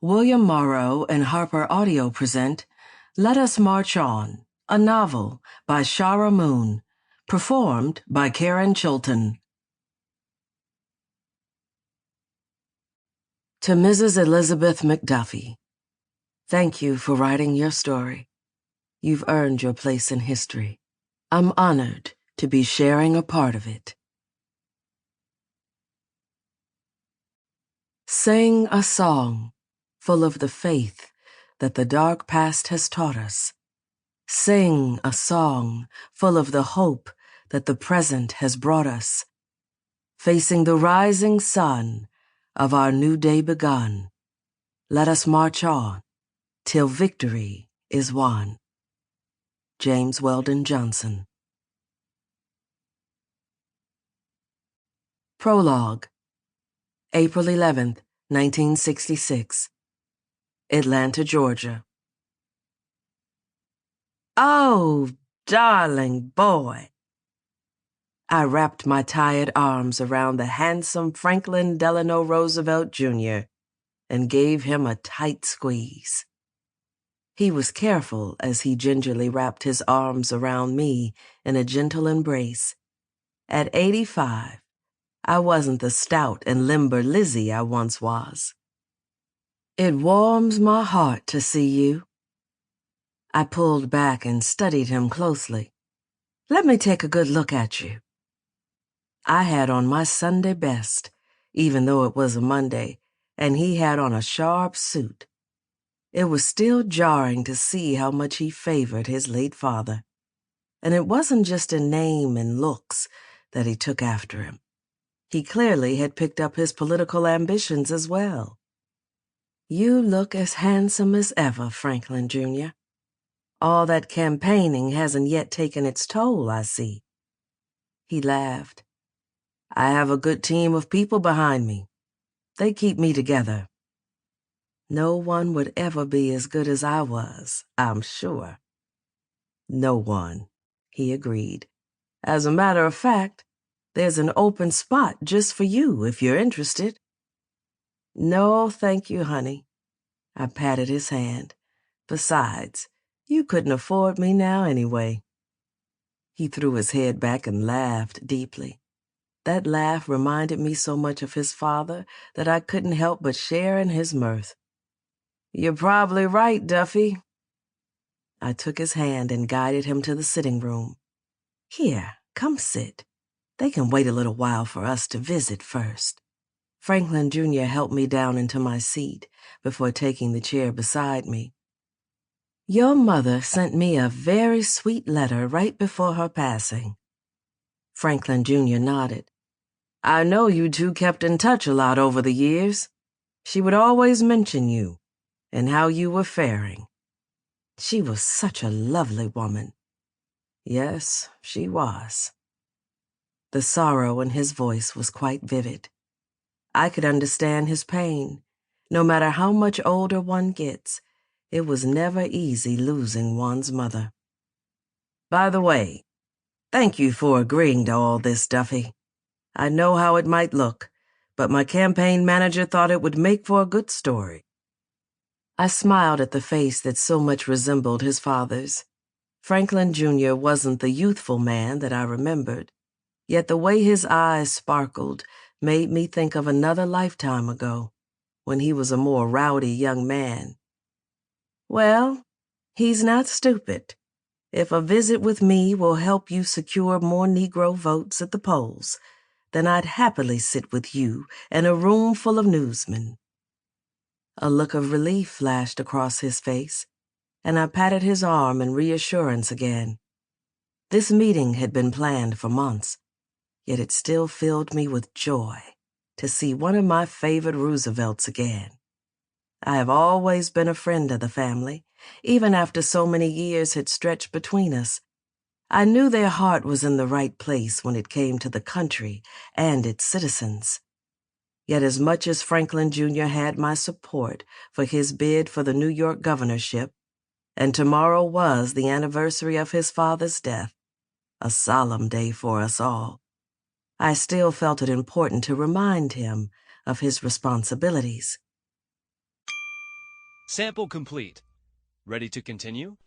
William Morrow and HarperAudio present Let Us March On, a novel by Shara Moon, performed by Chilton. To Mrs. Elizabeth McDuffie, thank you for writing your story. You've earned your place in history. I'm honored to be sharing a part of it. Sing a song full of the faith that the dark past has taught us. Sing a song full of the hope that the present has brought us. Facing the rising sun of our new day begun, let us march on till victory is won. James Weldon Johnson. Prologue. April 11th, 1966. Atlanta, Georgia. Oh, darling boy. I wrapped my tired arms around the handsome Franklin Delano Roosevelt, Jr. and gave him a tight squeeze. He was careful as he gingerly wrapped his arms around me in a gentle embrace. At 85, I wasn't the stout and limber Lizzie I once was. It warms my heart to see you. I pulled back and studied him closely. Let me take a good look at you. I had on my Sunday best, even though it was a Monday, and he had on a sharp suit. It was still jarring to see how much he favored his late father. And it wasn't just in name and looks that he took after him. He clearly had picked up his political ambitions as well. You look as handsome as ever, Franklin, Jr. All that campaigning hasn't yet taken its toll, I see. He laughed. I have a good team of people behind me. They keep me together. No one would ever be as good as I was, I'm sure. No one, he agreed. As a matter of fact, there's an open spot just for you if you're interested. No, thank you, honey. I patted his hand. Besides, you couldn't afford me now anyway. He threw his head back and laughed deeply. That laugh reminded me so much of his father that I couldn't help but share in his mirth. You're probably right, Duffy. I took his hand and guided him to the sitting room. Here, come sit. They can wait a little while for us to visit first. Franklin Jr. helped me down into my seat before taking the chair beside me. Your mother sent me a very sweet letter right before her passing. Franklin Jr. nodded. I know you two kept in touch a lot over the years. She would always mention you and how you were faring. She was such a lovely woman. Yes, she was. The sorrow in his voice was quite vivid. I could understand his pain. No matter how much older one gets, it was never easy losing one's mother. By the way, thank you for agreeing to all this, Duffy. I know how it might look, but my campaign manager thought it would make for a good story. I smiled at the face that so much resembled his father's. Franklin Jr. wasn't the youthful man that I remembered, yet the way his eyes sparkled made me think of another lifetime ago, when he was a more rowdy young man. Well, he's not stupid. If a visit with me will help you secure more Negro votes at the polls, then I'd happily sit with you in a room full of newsmen. A look of relief flashed across his face, and I patted his arm in reassurance again. This meeting had been planned for months, yet it still filled me with joy to see one of my favorite Roosevelts again. I have always been a friend of the family, even after so many years had stretched between us. I knew their heart was in the right place when it came to the country and its citizens. Yet as much as Franklin Jr. had my support for his bid for the New York governorship, and tomorrow was the anniversary of his father's death, a solemn day for us all, I still felt it important to remind him of his responsibilities. Sample complete. Ready to continue?